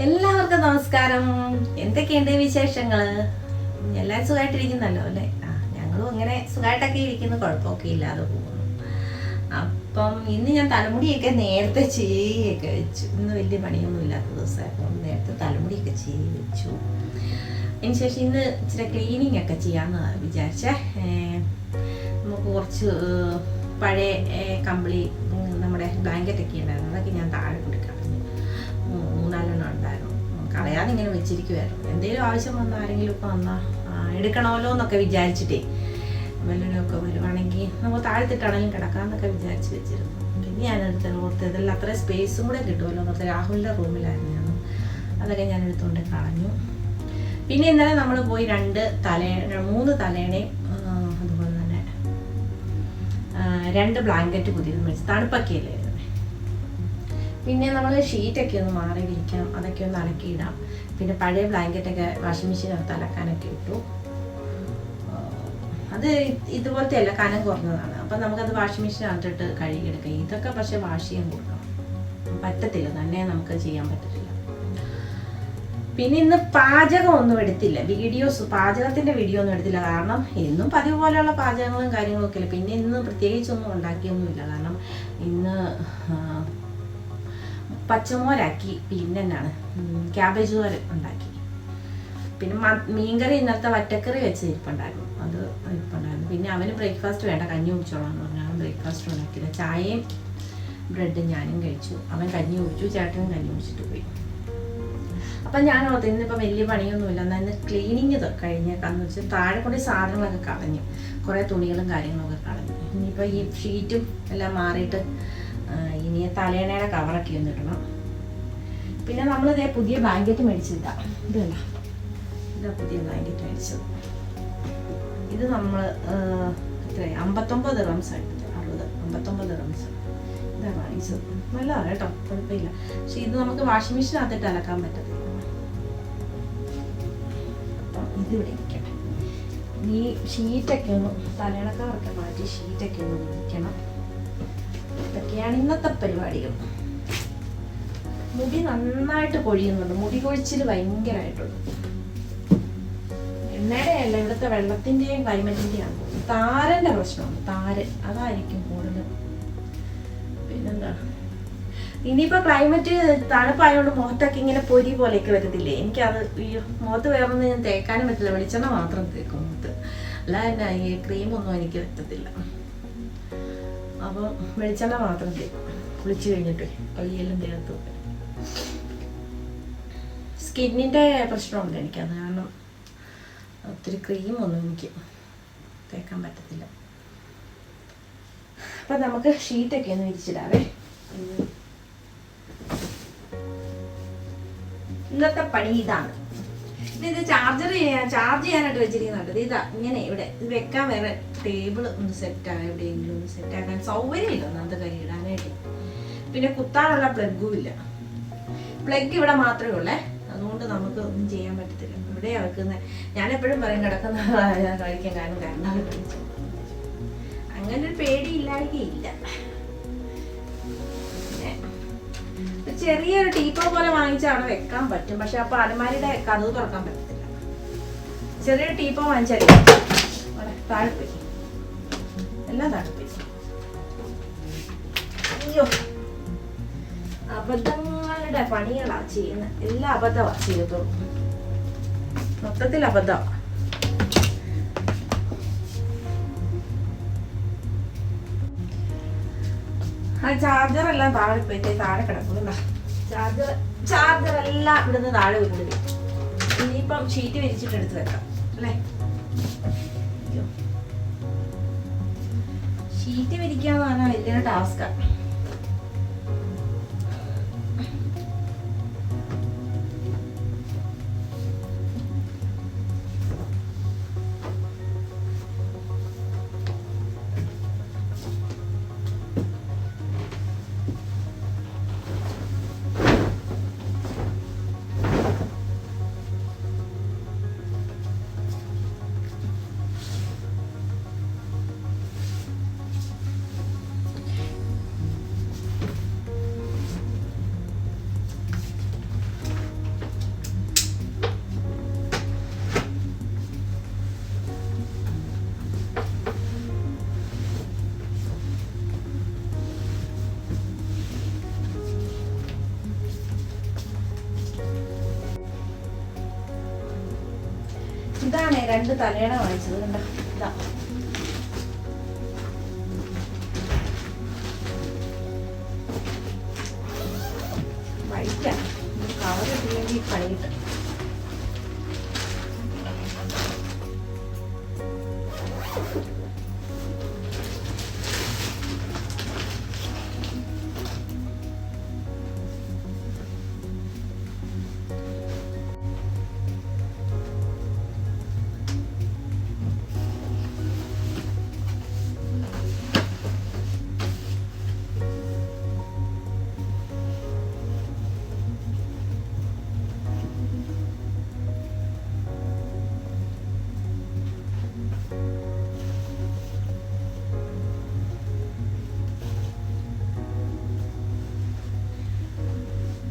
എല്ലാവർക്കും നമസ്കാരം. എന്തൊക്കെയുണ്ട് വിശേഷങ്ങള്? എല്ലാവരും സുഖമായിട്ടിരിക്കുന്നല്ലോ അല്ലേ? ഞങ്ങളും അങ്ങനെ സുഖമായിട്ടൊക്കെ ഇരിക്കുന്നു, കുഴപ്പമൊക്കെ ഇല്ലാതെ പോകുന്നു. അപ്പം ഇന്ന് ഞാൻ തലമുടിയൊക്കെ നേരത്തെ ചെയ്യൊക്കെ വെച്ചു. ഇന്ന് വലിയ പണിയൊന്നും ഇല്ലാത്ത ദിവസമായപ്പോൾ നേരത്തെ തലമുടിയൊക്കെ ചെയ്ത് വെച്ചു. അതിനുശേഷം ഇന്ന് ഇച്ചിരി ക്ലീനിങ് ഒക്കെ ചെയ്യാമെന്ന് വിചാരിച്ചേ. നമുക്ക് കുറച്ച് പഴയ കമ്പിളി നമ്മുടെ ബ്ലാങ്കറ്റൊക്കെ ഉണ്ടായിരുന്നു, അതൊക്കെ ഞാൻ താഴെ കൊടുക്കാം. 3-4 ഉണ്ടായിരുന്നു, കളയാതെ ഇങ്ങനെ വെച്ചിരിക്കുമായിരുന്നു. എന്തെങ്കിലും ആവശ്യം വന്നാൽ ആരെങ്കിലും ഒക്കെ വന്നാൽ എടുക്കണമല്ലോ എന്നൊക്കെ വിചാരിച്ചിട്ടേ, വല്ലവരൊക്കെ വരുവാണെങ്കിൽ നമുക്ക് താഴത്തിട്ടാണെങ്കിലും കിടക്കാമെന്നൊക്കെ വിചാരിച്ച് വെച്ചിരുന്നു. പിന്നെ ഞാൻ ഓർത്ത് ഇതെല്ലാം അത്രയും സ്പേസും കൂടെ കിട്ടുമല്ലോ എന്നോർത്ത്. രാഹുലിൻ്റെ റൂമിലായിരുന്നു ഞാൻ, അതൊക്കെ ഞാൻ എടുത്തുകൊണ്ട് കളഞ്ഞു. പിന്നെ ഇന്നലെ നമ്മൾ പോയി 3 തലേണയും അതുപോലെ തന്നെ 2 ബ്ലാങ്കറ്റ് പുതിയത് മേടിച്ചു. തണുപ്പൊക്കെ അല്ലേ. പിന്നെ നമ്മൾ ഷീറ്റൊക്കെ ഒന്ന് മാറി വിരിക്കാം, അതൊക്കെ ഒന്ന് അലക്കിയിടാം. പിന്നെ പഴയ ബ്ലാങ്കറ്റൊക്കെ വാഷിംഗ് മെഷീനകത്ത് അലക്കാനൊക്കെ ഇട്ടു. അത് ഇതുപോലത്തെ അല്ല, കനം കുറഞ്ഞതാണ്. അപ്പം നമുക്കത് വാഷിംഗ് മെഷീനകത്തിട്ട് കഴുകിയെടുക്കാം. ഇതൊക്കെ പക്ഷേ വാഷ് ചെയ്യാൻ കൊടുക്കണം, പറ്റത്തില്ല, തന്നെ നമുക്ക് ചെയ്യാൻ പറ്റത്തില്ല. പിന്നെ ഇന്ന് പാചകം ഒന്നും എടുത്തില്ല, പാചകത്തിൻ്റെ വീഡിയോ ഒന്നും എടുത്തില്ല. കാരണം എന്നും പതിവ് പോലെയുള്ള പാചകങ്ങളും കാര്യങ്ങളൊക്കെ ഇല്ല. പിന്നെ ഇന്ന് പ്രത്യേകിച്ചൊന്നും ഉണ്ടാക്കിയൊന്നുമില്ല. കാരണം ഇന്ന് പച്ചമോരാക്കി, പിന്നെ എന്നാണ് ക്യാബേജ് തോരൻ ഉണ്ടാക്കി. പിന്നെ മീൻകറി ഇന്നലത്തെ വറ്റക്കറി വെച്ച് ഇരിപ്പുണ്ടായിരുന്നു, അത് ഇരിപ്പുണ്ടായിരുന്നു. പിന്നെ അവന് ബ്രേക്ക്ഫാസ്റ്റ് വേണ്ട, കഞ്ഞി കുടിച്ചോളാന്ന് പറഞ്ഞാൽ അവൻ ബ്രേക്ക്ഫാസ്റ്റ് ഉണ്ടാക്കിയില്ല. ചായയും ബ്രെഡും ഞാനും കഴിച്ചു. അവൻ കഞ്ഞി കുടിച്ചു, ചേട്ടനും കഞ്ഞി കുടിച്ചിട്ട് പോയി. അപ്പം ഞാൻ ഓർത്ത് ഇന്നിപ്പോൾ വലിയ പണിയൊന്നുമില്ല, എന്നാൽ ഇന്ന് ക്ലീനിങ് കഴിഞ്ഞേക്കാന്ന് വെച്ചാൽ താഴെ കൊണ്ട് സാധനങ്ങളൊക്കെ കളഞ്ഞു, കുറേ തുണികളും കാര്യങ്ങളൊക്കെ കളഞ്ഞു. ഇനിയിപ്പോൾ ഈ ഷീറ്റും എല്ലാം മാറിയിട്ട് ഇനി തലേണയുടെ കവറൊക്കെ ഒന്ന് ഇടണം. പിന്നെ നമ്മളിതേ പുതിയ ബ്ലാങ്കറ്റ് മേടിച്ചില്ല, ഇതല്ല, ഇതാ പുതിയ ബ്ലാങ്കറ്റ് മേടിച്ചത്. ഇത് നമ്മൾ എത്ര 59 ദിർഹംസ് ആയിട്ട്, 59 ദിർഹംസ് ഇതാണ് വാങ്ങിച്ചത്. നല്ലതാണ് കേട്ടോ, കുഴപ്പമില്ല. പക്ഷെ ഇത് നമുക്ക് വാഷിംഗ് മെഷീനകത്തിട്ട് അലക്കാൻ പറ്റത്തില്ല. അപ്പം ഇതിവിടെ ഇരിക്കട്ടെ. ഈ ഷീറ്റൊക്കെ ഒന്ന് തലേണ കവറൊക്കെ മാറ്റി ഷീറ്റൊക്കെ ഒന്ന് വിരിക്കണം. ഇതൊക്കെയാണ് ഇന്നത്തെ പരിപാടികൾ. മുടി നന്നായിട്ട് കൊഴിയുന്നുണ്ട്, മുടി കൊഴിച്ചിൽ ഭയങ്കരമായിട്ടുണ്ട്. എണ്ണയുടെ അല്ല, ഇവിടുത്തെ വെള്ളത്തിൻ്റെയും ക്ലൈമറ്റിൻ്റെയാണ്. താരൻ്റെ പ്രശ്നമാണ്, താരൻ, അതായിരിക്കും കൂടുതൽ. പിന്നെന്താണ്, ഇനിയിപ്പോൾ ക്ലൈമറ്റ് തണുപ്പായതുകൊണ്ട് മുഖത്തൊക്കെ ഇങ്ങനെ പൊരി പോലെയൊക്കെ വരത്തില്ലേ, എനിക്കത് മുഖത്ത് വേറൊന്നും ഞാൻ തേക്കാനും പറ്റില്ല, വെളിച്ചെണ്ണ മാത്രം തേക്കും മുഖത്ത്, അല്ല ഈ ക്രീമൊന്നും എനിക്ക് പറ്റത്തില്ല. അപ്പം വെളിച്ചെണ്ണ മാത്രം തേക്കും കുളിച്ച് കഴിഞ്ഞിട്ട്, കയ്യെല്ലാം തേർത്ത്. സ്കിന്നിൻ്റെ പ്രശ്നമുണ്ട് എനിക്കത് കാരണം ഒത്തിരി ക്രീമൊന്നും എനിക്ക് തേക്കാൻ പറ്റത്തില്ല. അപ്പം നമുക്ക് ഷീറ്റൊക്കെ ഒന്ന് വിരിച്ചിടാവേ. ഇന്നത്തെ പണി ഇതാണ്. പിന്നെ ഇത് ചാർജ് ചെയ്യാനായിട്ട് വെച്ചിരിക്കുന്നുണ്ട്. ഇതാ ഇങ്ങനെ ഇവിടെ ഇത് വെക്കാൻ വേറെ ടേബിൾ ഒന്ന് സെറ്റാണ്, എവിടെയെങ്കിലും ഒന്ന് സെറ്റാക്കാൻ സൗകര്യമില്ല ഒന്നാമത്തെ കൈ ഇടാനായിട്ട്. പിന്നെ കുത്താനുള്ള പ്ലഗും ഇല്ല, പ്ലഗ് ഇവിടെ മാത്രമേ ഉള്ളേ, അതുകൊണ്ട് നമുക്ക് ഒന്നും ചെയ്യാൻ പറ്റത്തില്ല. ഇവിടെയാണ് വെക്കുന്നത്. ഞാൻ എപ്പോഴും പറയും കിടക്കുന്ന കഴിക്കാൻ, കാരണം കരണ്ടാണ് കഴിച്ചു. അങ്ങനെ ഒരു പേടിയില്ലായിരിക്കില്ല. പിന്നെ ചെറിയൊരു ടീപ്പോ പോലെ വാങ്ങിച്ചാൽ അവിടെ വെക്കാൻ പറ്റും, പക്ഷെ അപ്പോൾ അലമാരിയുടെ കതവ് തുറക്കാൻ പറ്റത്തില്ല. ചെറിയൊരു ടീപ്പോ വാങ്ങിച്ചാൽ താഴ്പോയി, എല്ലാം താഴ്പോയി. അയ്യോ, അബദ്ധങ്ങളുടെ പണികളാ ചെയ്യുന്നത്, എല്ലാ അബദ്ധമാണ് ചെയ്തോളൂ, മൊത്തത്തിൽ അബദ്ധമാണ്. ആ ചാർജറെല്ലാം താഴെ പോയിട്ട് താഴെ കിടക്കുന്നു. ചാർജറെല്ലാം ഇവിടുന്ന് താഴെ വിടും. ഇനിയിപ്പം ഷീറ്റ് വിരിച്ചിട്ട് എടുത്ത് വെക്കാം അല്ലേ. ഷീറ്റ് വിരിക്കാന്ന് പറഞ്ഞാൽ വലിയൊരു ടാസ്കാണ്. ഇതാണ് 2 തലയണ വാങ്ങിച്ചത്. കണ്ടോ, ഇതാ വൈറ്റാ. കവർ ഇട്ടില്ലെങ്കിൽ പണിയിട്ട്.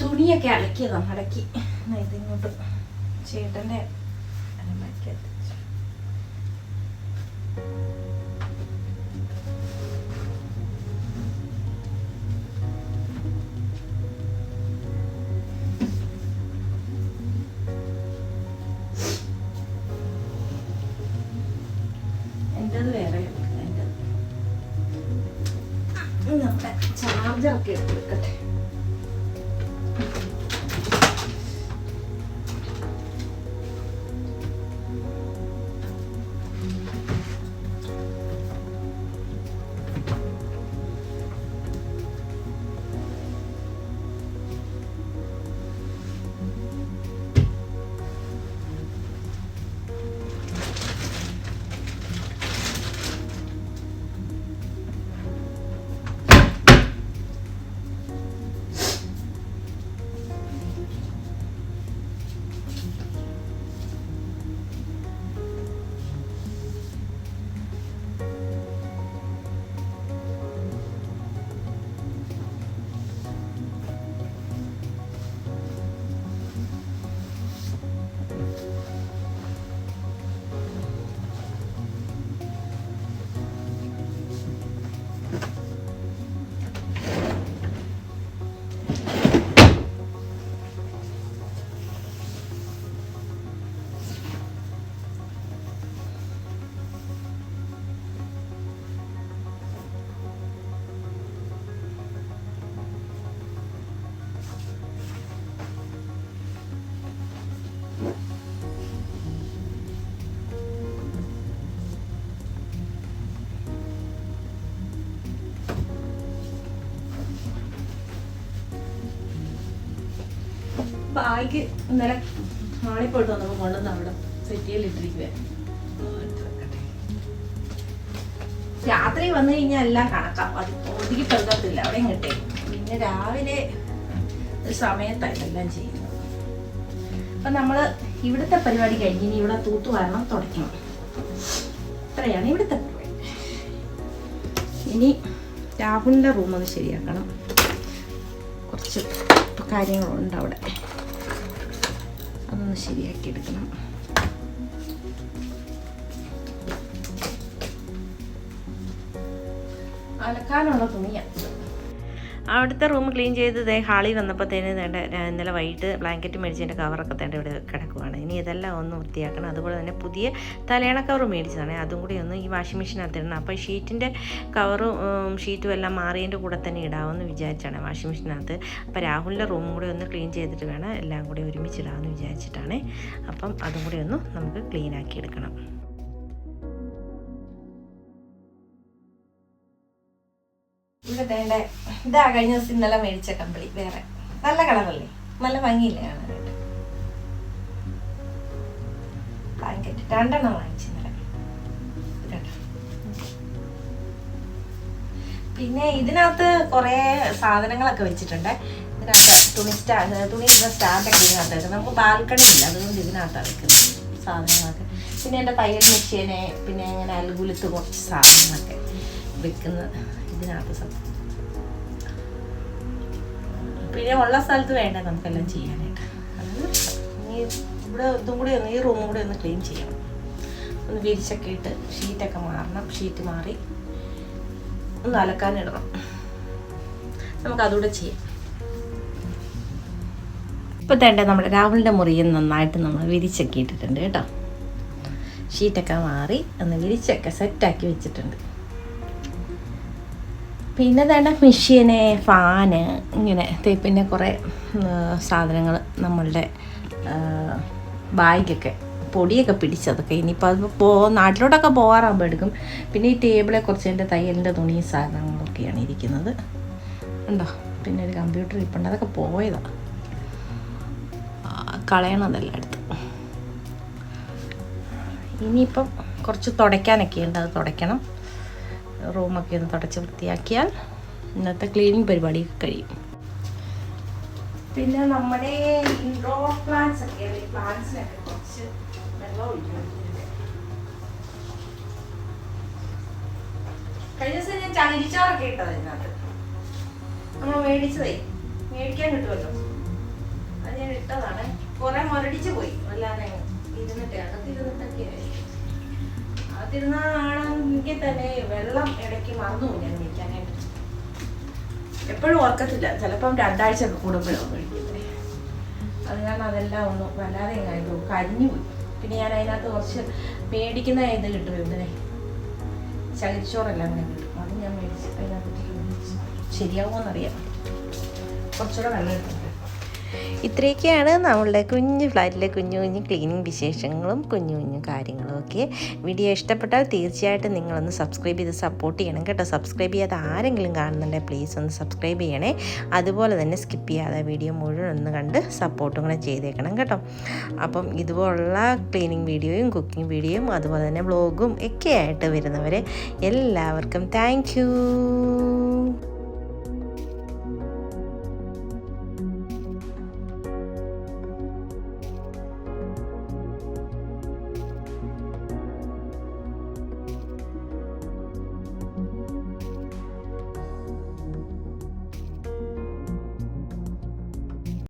തുണിയൊക്കെ അലക്കിയതാണ്, അടക്കി. ഇതിങ്ങോട്ട് ചേട്ടൻ്റെ അലമാരിക്കകത്ത് എൻ്റെത് വേറെ. നമ്മുടെ ചാർജറൊക്കെ എടുക്കട്ടെ. ബാഗ് ഇന്നലെ മാളി പോയിട്ട് വന്നപ്പോൾ കൊണ്ടുവന്ന് അവിടെ സെറ്റിയിലിട്ടിരിക്കുക. രാത്രി വന്നു കഴിഞ്ഞാൽ എല്ലാം കണക്കാം, അത് ഒതുക്കി പെറുക്കത്തില്ല, അവിടെയും കിട്ടേ. പിന്നെ രാവിലെ ഒരു സമയത്താണ് എല്ലാം ചെയ്യുന്നത്. അപ്പം നമ്മൾ ഇവിടുത്തെ പരിപാടി കഴിഞ്ഞ് ഇനി ഇവിടെ തൂത്തു വരണം, തുടയ്ക്കണം. ഇത്രയാണ് ഇവിടുത്തെ പരിപാടി. ഇനി രാഹുലിൻ്റെ റൂമൊന്ന് ശരിയാക്കണം. കുറച്ച് കാര്യങ്ങളുണ്ട് അവിടെ, അതൊന്ന് ശരിയാക്കി എടുക്കണം. അലക്കാനുള്ള തുണിയാണ്. അവിടുത്തെ റൂം ക്ലീൻ ചെയ്ത് ഹാളിൽ വന്നപ്പോഴത്തേന് ഇന്നലെ വൈകിട്ട് ബ്ലാങ്കറ്റ് മേടിച്ചതിൻ്റെ കവറൊക്കെ ഇവിടെ കിടക്കുവാണ്. ഇനി ഇതെല്ലാം ഒന്ന് വൃത്തിയാക്കണം. അതുപോലെ തന്നെ പുതിയ തലയണ കവർ മേടിച്ചതാണ്, അതും കൂടി ഒന്ന് ഈ വാഷിംഗ് മെഷീനകത്ത് ഇടണം. അപ്പോൾ ഷീറ്റിൻ്റെ കവറും ഷീറ്റും എല്ലാം മാറിയതിൻ്റെ കൂടെ തന്നെ ഇടാമെന്ന് വിചാരിച്ചാണ് വാഷിംഗ് മെഷീനകത്ത്. അപ്പോൾ രാഹുലിൻ്റെ റൂമും കൂടി ഒന്ന് ക്ലീൻ ചെയ്തിട്ട് വേണം എല്ലാം കൂടി ഒരുമിച്ചിടാമെന്ന് വിചാരിച്ചിട്ടാണ്. അപ്പം അതും കൂടി ഒന്ന് നമുക്ക് ക്ലീൻ ആക്കി എടുക്കണം. ഇവിടെ ഇതാ കഴിഞ്ഞ ദിവസം ഇന്നലെ മേടിച്ച കമ്പിളി, വേറെ നല്ല കളറല്ലേ, നല്ല ഭംഗിയില്ലേ കാണാനായിട്ട്. ബ്ലാങ്കറ്റ് 2 വാങ്ങിച്ചു ഇന്നലെ. പിന്നെ ഇതിനകത്ത് കുറേ സാധനങ്ങളൊക്കെ വെച്ചിട്ടുണ്ട്. ഇതിനകത്ത് തുണി ഇടുന്ന സ്റ്റാൻഡൊക്കെ ഇതിനകത്തായിട്ട്. നമുക്ക് ബാൽക്കണി ഇല്ല, അതുകൊണ്ട് ഇതിനകത്താണ് വെക്കുന്നത് സാധനങ്ങളൊക്കെ. പിന്നെ എൻ്റെ തയ്യൽ മെഷീന്, പിന്നെ ഇങ്ങനെ അൽഗുലത്ത് കുറച്ച് സാധനങ്ങളൊക്കെ വെക്കുന്നത് ഇതിനകത്ത്. പിന്നെ ഉള്ള സ്ഥലത്ത് വേണ്ട നമുക്കെല്ലാം ചെയ്യാനായിട്ട്. അത് ഇവിടെ ഇതും കൂടി ഒന്ന്, ഈ റൂമും കൂടി ഒന്ന് ക്ലീൻ ചെയ്യണം. ഒന്ന് വിരിച്ചൊക്കെ ഇട്ട് ഷീറ്റൊക്കെ മാറണം. ഷീറ്റ് മാറി ഒന്ന് അലക്കാനിടണം. നമുക്കതുകൂടെ ചെയ്യാം. ഇപ്പോൾ നമ്മുടെ രാഹുലിൻ്റെ മുറിയിൽ നന്നായിട്ട് നമ്മൾ വിരിച്ചൊക്കെ ഇട്ടിട്ടുണ്ട് കേട്ടോ. ഷീറ്റൊക്കെ മാറി ഒന്ന് വിരിച്ചൊക്കെ സെറ്റാക്കി വെച്ചിട്ടുണ്ട്. പിന്നെ വേണ്ട മെഷീന്, ഫാന്, ഇങ്ങനെ പിന്നെ കുറേ സാധനങ്ങൾ നമ്മളുടെ ബാഗൊക്കെ പൊടിയൊക്കെ പിടിച്ചതൊക്കെ ഇനിയിപ്പോൾ അത് നാട്ടിലോട്ടൊക്കെ പോകാറാകുമ്പോൾ എടുക്കും. പിന്നെ ഈ ടേബിളെ കുറച്ച് എൻ്റെ തയ്യലിൻ്റെ തുണി സാധനങ്ങളൊക്കെയാണ് ഇരിക്കുന്നത് ഉണ്ടോ. പിന്നെ ഒരു കമ്പ്യൂട്ടർ ഇരിപ്പുണ്ട്, അതൊക്കെ പോയതാണ്, കളയണതല്ല എടുത്ത്. ഇനിയിപ്പം കുറച്ച് തുടയ്ക്കാനൊക്കെ ഉണ്ട്, അത് തുടയ്ക്കണം. റൂമൊക്കെ ഒന്ന് തുടച്ച് വൃത്തിയാക്കിയാൽ ഇന്നത്തെ ക്ലീനിങ് പരിപാടിയൊക്കെ കഴിയും. പിന്നെ നമ്മുടെ ഇൻഡോർ പ്ലാന്റ്സ് ഒക്കെ, പ്ലാന്റ്സിനൊക്കെ കുറച്ച് വെള്ളം ഒഴിക്കണം. കഴിഞ്ഞ ദിവസം ഞാൻ ചകിരിച്ചോറൊക്കെ ഇട്ടത് ഇതിനകത്ത്, നമ്മൾ മേടിക്കാൻ കിട്ടുമല്ലോ, അത് ഞാൻ ഇട്ടതാണ്. കുറെ മുരടിച്ച് പോയി, അല്ലാതെ അകത്തിരുന്നിട്ടൊക്കെ അകത്തിരുന്നാണെങ്കിൽ തന്നെ വെള്ളം ഇടയ്ക്ക് മറന്നു ഞാൻ മേടിക്കാനായിട്ട്. എപ്പോഴും ഓർക്കത്തില്ല, ചിലപ്പം 2 ആഴ്ചയൊക്കെ കൂടുമ്പോഴാണ് മേടിക്കുന്നത്. അത് കാരണം അതെല്ലാം ഒന്നും വല്ലാതെ എങ്ങായിരുന്നു കരിഞ്ഞു പോയി. പിന്നെ ഞാൻ അതിനകത്ത് കുറച്ച് മേടിക്കുന്ന ഇത് കിട്ടും, ഇതിനെ ചകിരിച്ചോറെല്ലാം അങ്ങനെ കിട്ടും, അത് ഞാൻ മേടിച്ച് അതിനകത്ത് ശരിയാവുമെന്നറിയാം. കുറച്ചുകൂടെ വെള്ളം എടുത്തിട്ടുണ്ട്. ഇത്രയൊക്കെയാണ് നമ്മളുടെ കുഞ്ഞു ഫ്ലാറ്റിലെ കുഞ്ഞു കുഞ്ഞു ക്ലീനിങ് വിശേഷങ്ങളും കുഞ്ഞു കുഞ്ഞു കാര്യങ്ങളും ഒക്കെ. വീഡിയോ ഇഷ്ടപ്പെട്ടാൽ തീർച്ചയായിട്ടും നിങ്ങളൊന്ന് സബ്സ്ക്രൈബ് ചെയ്ത് സപ്പോർട്ട് ചെയ്യണം കേട്ടോ. സബ്സ്ക്രൈബ് ചെയ്യാതെ ആരെങ്കിലും കാണുന്നുണ്ടെങ്കിൽ പ്ലീസ് ഒന്ന് സബ്സ്ക്രൈബ് ചെയ്യണേ. അതുപോലെ തന്നെ സ്കിപ്പ് ചെയ്യാതെ വീഡിയോ മുഴുവൻ ഒന്ന് കണ്ട് സപ്പോർട്ടും കൂടെ ചെയ്തേക്കണം കേട്ടോ. അപ്പം ഇതുപോലുള്ള ക്ലീനിങ് വീഡിയോയും കുക്കിംഗ് വീഡിയോയും അതുപോലെ തന്നെ വ്ളോഗും ഒക്കെ ആയിട്ട് വരുന്നവരെ എല്ലാവർക്കും താങ്ക് യു.